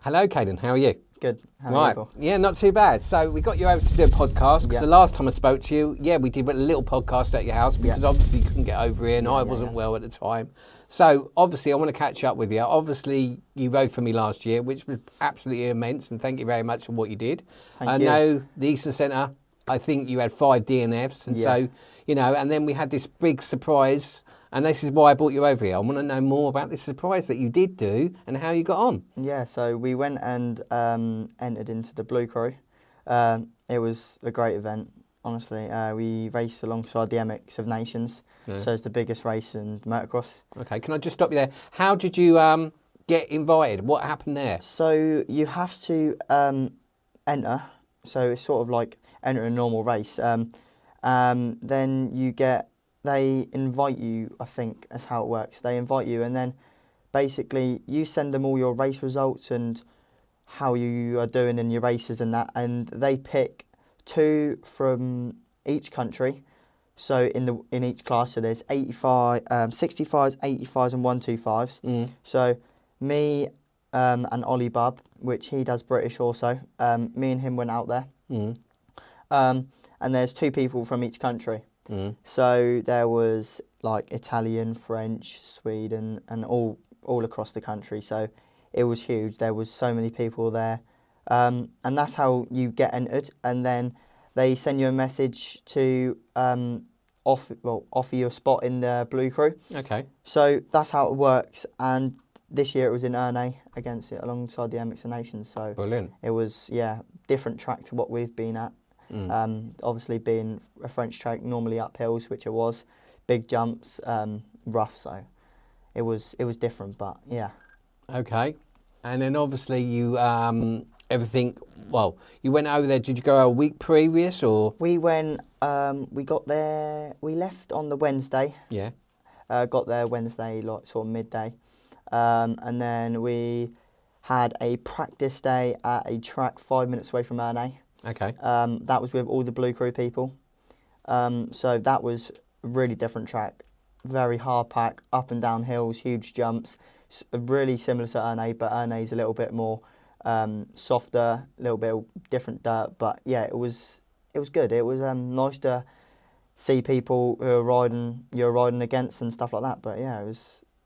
Hello, Kayden. How are you? Good. How are you, Paul? Yeah, not too bad. So we got you over to do a podcast because Yeah. the last time I spoke to you, we did a little podcast at your house because obviously you couldn't get over here and I wasn't well at the time. So obviously I want to catch up with you. Obviously you rode for me last year, which was absolutely immense, and thank you very much for what you did. Thank you. I know the Eastern Centre, I think you had 5 DNFs, and so, and then we had this big surprise. And this is why I brought you over here. I want to know more about this surprise that you did do and how you got on. Yeah, so we went and entered into the Blue Crew. It was a great event, honestly. We raced alongside the MX of Nations, so it's the biggest race in motocross. Okay, can I just stop you there? How did you get invited? What happened there? So you have to enter, so it's sort of like enter a normal race. Then you get... They invite you, I think, that's how it works. They invite you and then basically you send them all your race results and how you are doing in your races and that, and they pick 2 from each country. So in each class, so there's 65s, 85s and 125s. So me and Ollie Bubb, which he does British also, me and him went out there. And there's 2 people from each country. So there was like Italian, French, Sweden, and all across the country. So it was huge. There was so many people there, and that's how you get entered. And then they send you a message to offer you a spot in the Blue Crew. Okay. So that's how it works. And this year it was in Ernay against it alongside the MX of Nations. So brilliant. It was different track to what we've been at. Obviously being a French track, normally up hills, which it was, big jumps, rough, so it was different, but yeah. Okay. And then obviously you everything. Well, you went over there. Did you go a week previous or? We went. We got there. We left on the Wednesday. Yeah. Got there Wednesday, like sort of midday, and then we had a practice day at a track 5 minutes away from Ernay. Okay. That was with all the Blue Crew people. So that was a really different track. Very hard pack, up and down hills, huge jumps. Really similar to Ernay, but Ernay's a little bit more softer, a little bit of different dirt. But yeah, it was good. It was nice to see people who you're riding against and stuff like that. But yeah,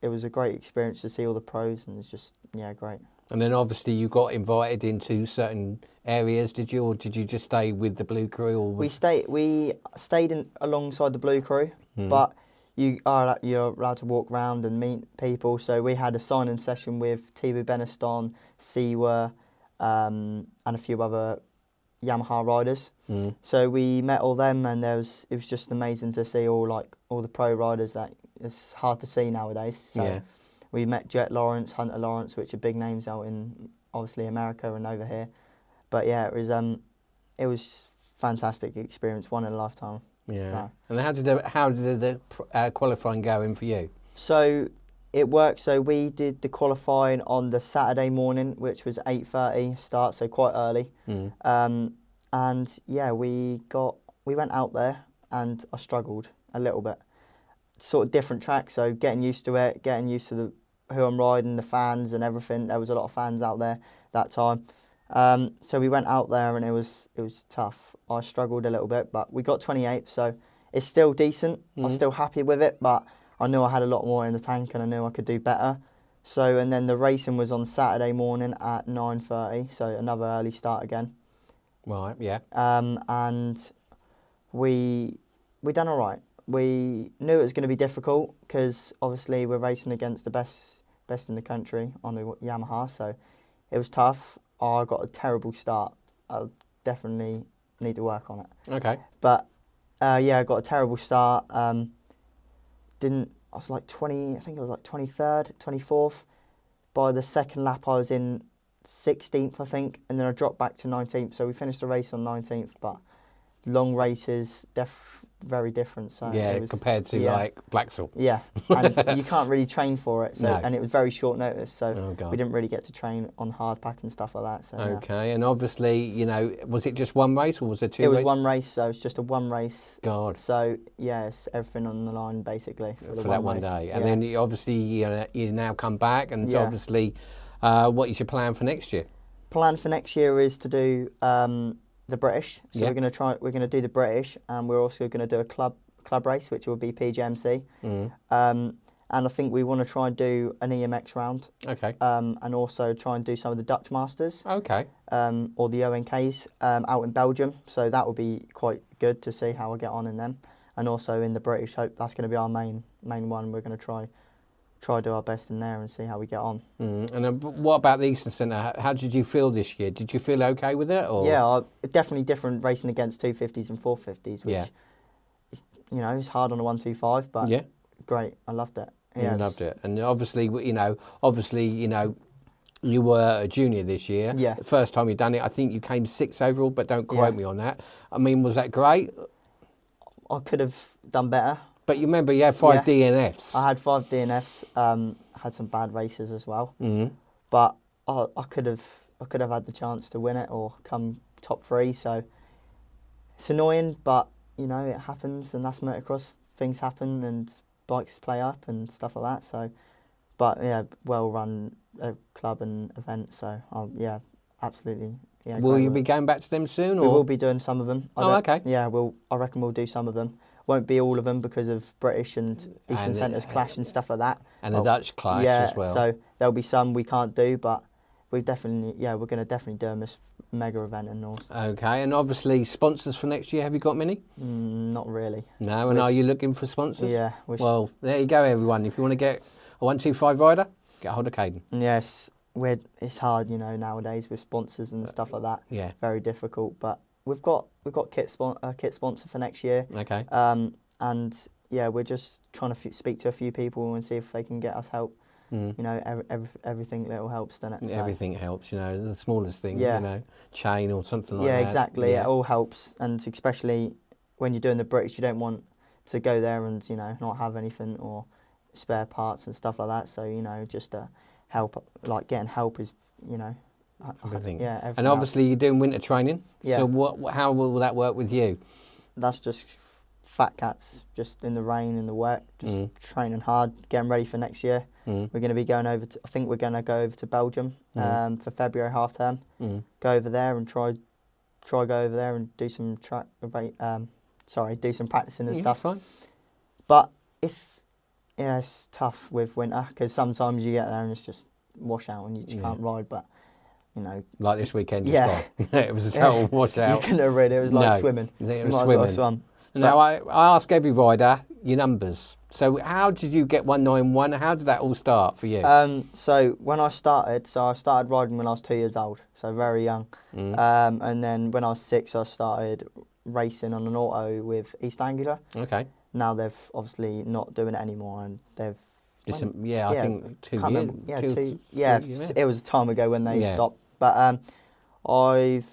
it was a great experience to see all the pros, and it's just great. And then obviously you got invited into certain areas, did you, or did you just stay with the Blue Crew? Or We stayed alongside the Blue Crew, but you're allowed to walk around and meet people. So we had a signing session with Thibaut Beneston, Siwa, and a few other Yamaha riders. So we met all them, and it was just amazing to see all the pro riders that it's hard to see nowadays. So we met Jet Lawrence, Hunter Lawrence, which are big names out in obviously America and over here. But yeah, it was fantastic experience, one in a lifetime. Yeah. So. And how did the qualifying go in for you? So it worked. So we did the qualifying on the Saturday morning, which was 8:30 start, so quite early. And yeah, we went out there, and I struggled a little bit. Sort of different track, so getting used to it, getting used to who I'm riding, the fans and everything. There was a lot of fans out there that time. So we went out there and it was tough. I struggled a little bit, but we got 28th, so it's still decent. I'm still happy with it, but I knew I had a lot more in the tank and I knew I could do better. So, and then the racing was on Saturday morning at 9:30, so another early start again. Right, yeah. And we done all right. We knew it was going to be difficult because obviously we're racing against the best in the country on the Yamaha, so it was tough. I got a terrible start. I'll definitely need to work on it. Okay. But I got a terrible start. I was like 20, I think I was like 23rd, 24th. By the second lap I was in 16th, I think, and then I dropped back to 19th. So we finished the race on 19th, but long races, very different. So yeah, compared to like Blacksall. Yeah, and you can't really train for it. So no. And it was very short notice, so we didn't really get to train on hard pack and stuff like that. So okay, and obviously, was it just one race or was there 2 races? It was one race, so it's just a one race. God. So yeah, it's everything on the line basically for that one day. And then obviously you now come back, and obviously What is your plan for next year? Plan for next year is to do the British. So Yeah. we're gonna do the British, and we're also gonna do a club race, which will be PGMC. And I think we want to try and do an EMX round. Okay. And also try and do some of the Dutch Masters. Okay. Or the ONKs out in Belgium. So that will be quite good to see how I get on in them. And also in the British, hope that's going to be our main one. We're going to try do our best in there and see how we get on. And what about the Eastern Centre? How did you feel this year? Did you feel okay with it? Or? Yeah, definitely different racing against 250s and 450s, which is, it's hard on a 125, but great. I loved it. Yeah, you loved it. And obviously, you were a junior this year. Yeah. The first time you done it, I think you came 6th overall, but don't quote me on that. I mean, was that great? I could have done better. But you remember you had 5 DNFs. I had 5 DNFs. Had some bad races as well. But I could have had the chance to win it or come top 3. So it's annoying, but it happens, and that's motocross. Things happen, and bikes play up and stuff like that. So, but yeah, well run club and event. So yeah, absolutely. Yeah. Will you be going back to them soon? Or? We will be doing some of them. Okay. Yeah, I reckon we'll do some of them. Won't be all of them because of British and Eastern Centres clash and stuff like that. And the Dutch clash as well. So there'll be some we can't do, but we're going to definitely do this mega event and all. Okay, and obviously sponsors for next year. Have you got many? Not really. No, and are you looking for sponsors? Yeah. Well, there you go, everyone. If you want to get a 125 rider, get a hold of Kayden. Yes, it's hard, nowadays with sponsors and stuff like that. Yeah. Very difficult, but we've got kit sponsor for next year. Okay. And yeah, we're just trying to speak to a few people and see if they can get us help. Everything little helps, doesn't it? So. Everything helps, the smallest thing, Yeah. Chain or something like that. Yeah, exactly. It all helps, and especially when you're doing the British, you don't want to go there and not have anything or spare parts and stuff like that. So just help, like getting help is everything. Yeah, everything. And obviously you're doing winter training. Yeah. So how will that work with you? That's just fat cats, just in the rain, in the wet, just training hard, getting ready for next year. We're going to be going over to, I think we're going to go over to Belgium for February half term. Go over there and try go over there and do some do some practicing and stuff. That's fine. But it's tough with winter because sometimes you get there and it's just wash out and you just can't ride. But like this weekend, it was a total wash out. You couldn't have rid. It was like swimming. It was might swimming. as well swim. Now I ask every rider your numbers. So how did you get 191? How did that all start for you? So when I started riding when I was 2 years old, so very young. And then when I was 6, I started racing on an auto with East Anglia. Okay. Now they've obviously not doing it anymore, and they've. I think 2 years. It was a time ago when they stopped. But I've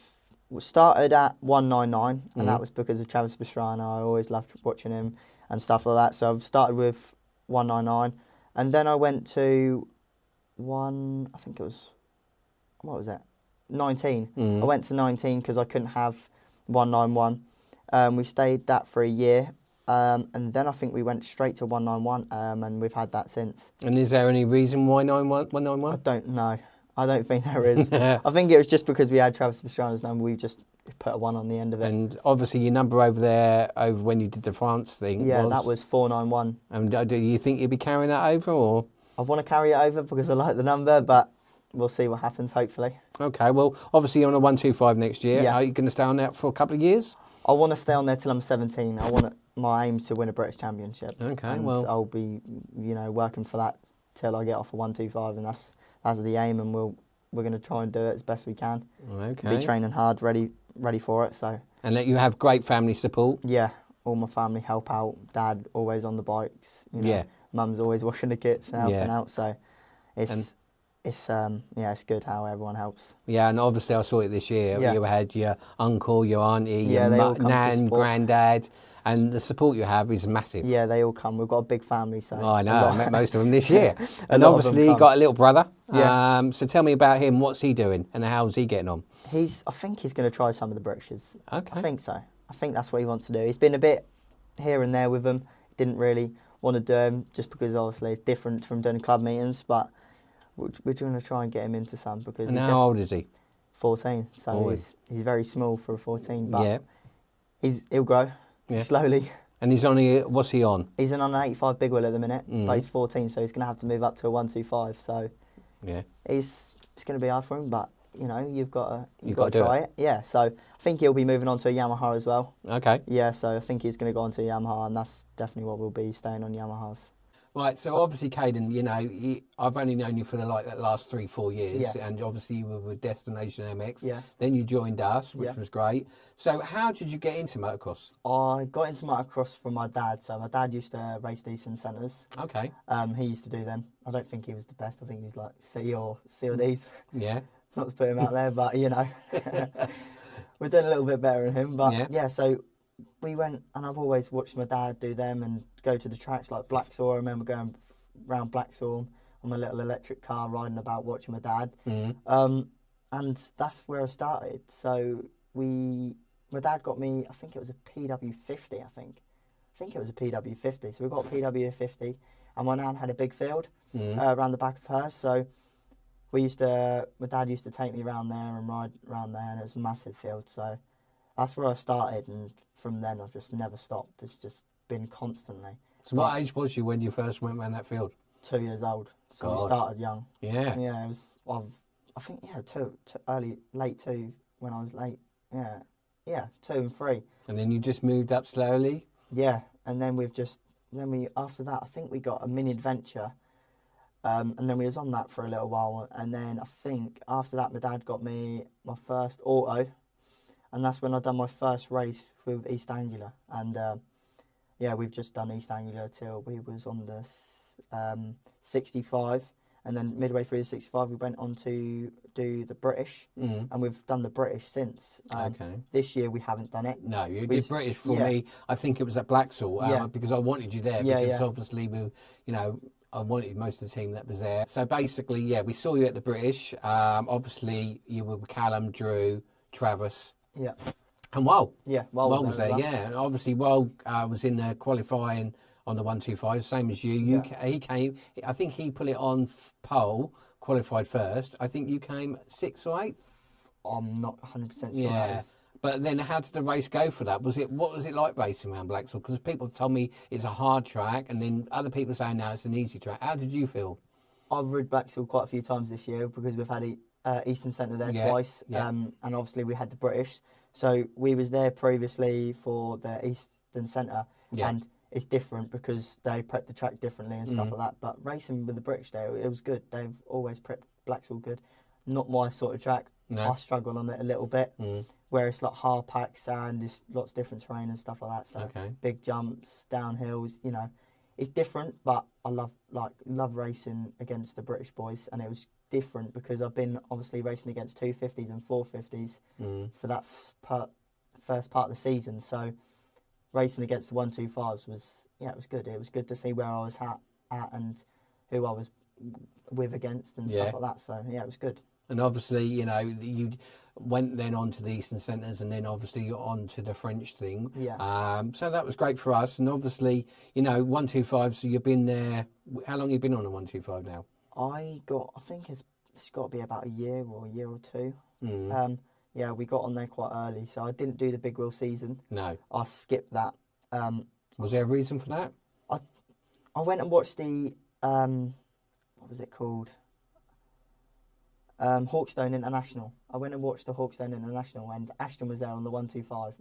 started at 199, and that was because of Travis Pastrana. I always loved watching him and stuff like that. So I've started with 199, and then I went to I think it was, what was that? 19. I went to 19 because I couldn't have 191. We stayed that for a year. And then I think we went straight to 191, and we've had that since. And is there any reason why 191? I don't know. I don't think there is. I think it was just because we had Travis Pastrana's number, we just put a 1 on the end of it. And obviously your number over there, over when you did the France thing, that was 491. And do you think you'll be carrying that over, or? I want to carry it over because I like the number, but we'll see what happens, hopefully. Okay, well, obviously you're on a 125 next year. Yeah. Are you going to stay on that for a couple of years? I want to stay on there till I'm 17. My aim is to win a British Championship. Okay, and well, I'll be, working for that till I get off a 125, and that's the aim, and we're going to try and do it as best we can. Okay. Be training hard, ready for it. So. And that you have great family support. Yeah, all my family help out. Dad always on the bikes. Mum's always washing the kits and helping out. So it's good how everyone helps. Yeah, and obviously I saw it this year. Yeah. You had your uncle, your auntie, your they all come to nan, support. granddad, and the support you have is massive. Yeah, they all come. We've got a big family, so. Oh, I know. I met most of them this year. A And lot of them obviously you come. got a little brother. Yeah. So tell me about him. What's he doing and how's he getting on? I think he's going to try some of the Britishes. Okay. I think so. I think that's what he wants to do. He's been a bit here and there with them. Didn't really want to do them just because obviously it's different from doing club meetings, but we're going to try and get him into some because And he's how old is he? 14, so Boy. he's very small for a 14, but Yeah. he'll grow Yeah. slowly. And what's he on? He's on an 85 big wheel at the minute, Mm. but he's 14, so he's going to have to move up to a 125. So Yeah. it's going to be hard for him, but you know, you've got to gotta do try it. Yeah, so I think he'll be moving on to a Yamaha as well. Okay. Yeah, so I think he's going to go on to a Yamaha, and that's definitely what we'll be, staying on Yamahas. Right, so obviously, Kayden, you know, I've only known you for that last 3-4 years, Yeah. and obviously you were with Destination MX. Yeah. Then you joined us, which Yeah. was great. So how did you get into motocross? I got into motocross from my dad. So my dad used to race decent centres. Okay. He used to do them. I don't think he was the best. I think he was like C or D's. Yeah. Not to put him out there, but you know, we're doing a little bit better than him. But yeah, so we went, and I've always watched my dad do them and go to the tracks like Blacksaw. I remember going round Blacksaw on my little electric car, riding about, watching my dad. Mm. And that's where I started. So my dad got me, I think it was a PW50, I think it was a PW50. So we got a PW50, and my nan had a big field around the back of hers. So my dad used to take me around there and ride around there, and it was a massive field. So that's where I started, and from then I've just never stopped. It's just been constantly. So what age was you when you first went around that field? 2 years old. So God. we started young. Yeah. Yeah, it was. I think late 2 when I was late. Yeah, 2 and 3. And then you just moved up slowly? Yeah, and then after that, I think we got a mini adventure, and then we was on that for a little while, and then I think after that, my dad got me my first auto, and that's when I done my first race with East Anglia, and yeah, we've just done East Anglia till we was on the 65, and then midway through the 65, we went on to do the British, and we've done the British since. Okay. This year we haven't done it. No, you did British for me. I think it was at Blacksaw because I wanted you there because obviously I wanted most of the team that was there. So basically, yeah, we saw you at the British. Obviously, you were with Callum, Drew, Travis. Yeah. And Wild. Yeah, Wild was there, yeah. And obviously, Wild was in the qualifying on the 125, same as you. He came, I think he put it on pole, qualified first. I think you came 6th or 8th? I'm not 100% sure. Yeah. But then how did the race go for that? What was it like racing around Blacksaw? Because people have told me it's a hard track, and then other people say now it's an easy track. How did you feel? I've ridden Blacksaw quite a few times this year because we've had Eastern Centre there twice, and obviously we had the British. So we was there previously for the Eastern Centre, and it's different because they prep the track differently and stuff like that. But racing with the British there, it was good. They've always prepped Blacksaw good. Not my sort of track. No. I struggle on it a little bit. Where it's like hard packed sand, there's lots of different terrain and stuff like that. So big jumps, downhills, you know, it's different. But I love racing against the British boys, and it was different because I've been obviously racing against 250s and 450s for that first part of the season. So racing against the 125s was it was good. It was good to see where I was at and who I was with against and stuff like that. So yeah, it was good. And obviously, you know, you went then on to the Eastern Centres and then obviously you're on to the French thing. Yeah. So that was great for us. And obviously, you know, 125, so you've been there. How long have you been on a 125 now? I think it's got to be about a year or two. Yeah, we got on there quite early. So I didn't do the big wheel season. No. I skipped that. Was there a reason for that? I went and watched the, what was it called? Hawkstone International. I went and watched the Hawkstone International, and Ashton was there on the 125,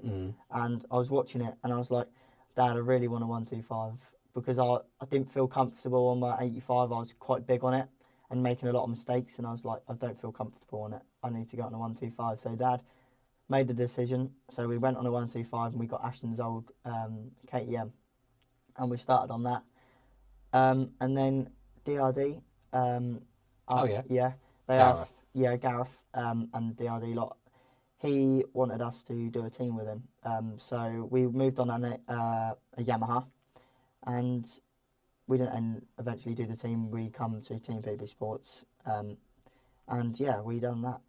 and I was watching it, and I was like, Dad, I really want a 125 because I didn't feel comfortable on my 85. I was quite big on it and making a lot of mistakes, and I was like, I don't feel comfortable on it. I need to go on a 125. So Dad made the decision. So we went on a 125, and we got Ashton's old KTM, and we started on that, and then DRD. Gareth, and DRD lot. He wanted us to do a team with him, so we moved on a Yamaha, and we didn't eventually do the team. We come to Team PB Sports, and yeah, we done that.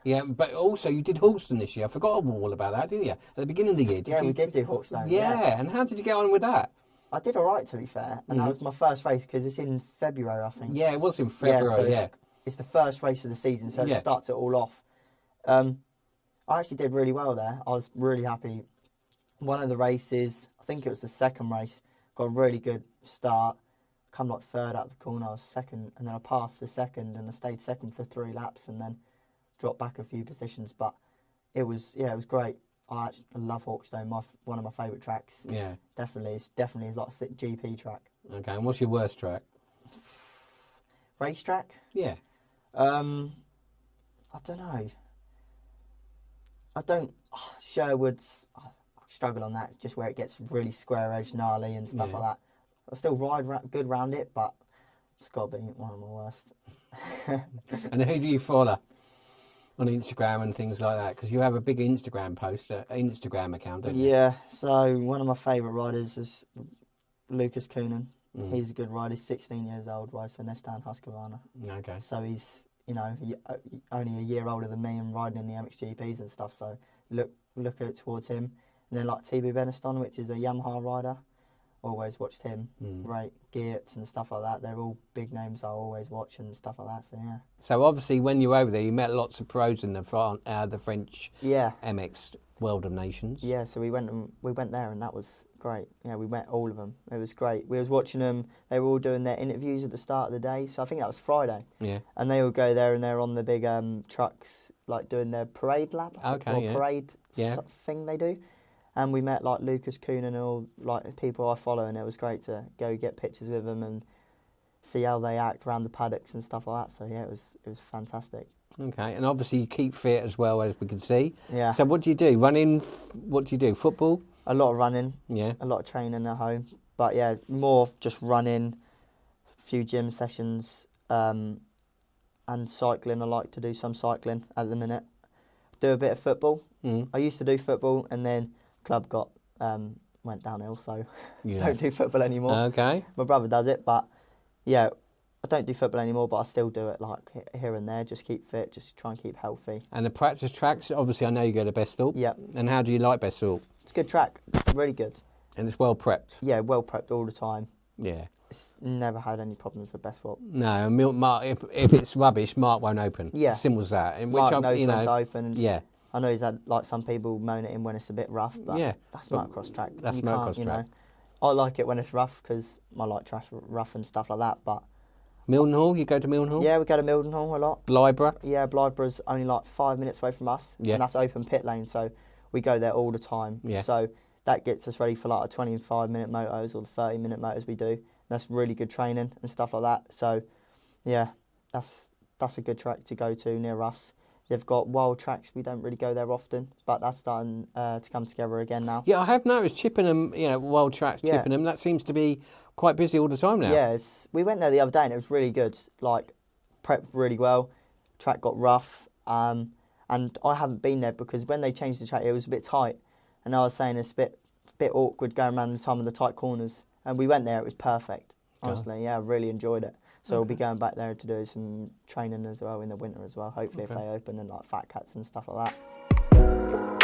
Yeah, but also you did Hawkstone this year. I forgot all about that, didn't you? At the beginning of the year. We did do Hawkstone. Yeah, and how did you get on with that? I did all right, to be fair, and that was my first race because it's in February, I think. Yeah, it was in February. So it's the first race of the season, so it starts it all off. I actually did really well there. I was really happy. One of the races, I think it was the second race, got a really good start. Come like third out of the corner, I was second, and then I passed for second, and I stayed second for 3 laps, and then dropped back a few positions. But it was great. I love Hawkstone, one of my favourite tracks. Yeah. Definitely, it's definitely like a sick GP track. Okay, and what's your worst track? Racetrack? Yeah. I don't know. Sherwood's, I struggle on that, just where it gets really square edge, gnarly and stuff like that. I still ride good round it, but it's got to be one of my worst. And who do you follow on Instagram and things like that? Because you have a big Instagram Instagram account, don't you? Yeah, so one of my favourite riders is Lucas Coonan. He's a good rider. He's 16 years old, rides for Nestan Husqvarna. Okay. So he's, only a year older than me and riding in the MXGPs and stuff, so look at it towards him. And then like TB Beniston, which is a Yamaha rider, always watched him. Great Geertz and stuff like that. They're all big names I always watch and stuff like that, so yeah. So obviously when you were over there, you met lots of pros in the French MX World of Nations. Yeah, so we went there and that was great. Yeah, we met all of them. It was great. We was watching them. They were all doing their interviews at the start of the day. So I think that was Friday. Yeah. And they all go there and they're on the big trucks, like doing their parade lap. Parade thing they do. And we met like Lucas Kuhn and all like people I follow, and it was great to go get pictures with them and see how they act around the paddocks and stuff like that. So yeah, it was fantastic. Okay, and obviously you keep fit as well, as we can see. Yeah. So what do you do? Running? What do you do? Football? A lot of running. Yeah. A lot of training at home. But yeah, more just running, a few gym sessions, and cycling. I like to do some cycling at the minute. Do a bit of football. I used to do football, and then club went downhill, so don't do football anymore. Okay. My brother does it, but yeah, I don't do football anymore, but I still do it like here and there, just keep fit, just try and keep healthy. And the practice tracks, obviously I know you go to Bestall. Yep. And how do you like Bestall? It's a good track, really good. And it's well prepped? Yeah, well prepped all the time. Yeah. It's never had any problems with Bestall. No, Mark, if it's rubbish, Mark won't open. Yeah. Simple as that. And Mark knows when to open. And yeah. I know he's had like some people moan at him when it's a bit rough, but that's Motocross track. That's Motocross track. I like it when it's rough because I like track rough and stuff like that. But Mildenhall, you go to Mildenhall? Yeah, we go to Mildenhall a lot. Blythburgh? Yeah, Blythburgh's only like 5 minutes away from us. Yeah. And that's open pit lane, so we go there all the time. Yeah. So that gets us ready for like the 25-minute motos or the 30-minute motos we do. That's really good training and stuff like that. So yeah, that's a good track to go to near us. They've got wild tracks. We don't really go there often, but that's starting to come together again now. Yeah, I have noticed Chippenham, wild tracks, Chippenham, that seems to be quite busy all the time now. Yeah, we went there the other day and it was really good. Like, prepped really well. Track got rough. And I haven't been there because when they changed the track, it was a bit tight. And I was saying it's a bit awkward going around the time of the tight corners. And we went there, it was perfect. Honestly, yeah, I really enjoyed it. So we'll be going back there to do some training as well in the winter as well, hopefully if they open and like Fat Cats and stuff like that.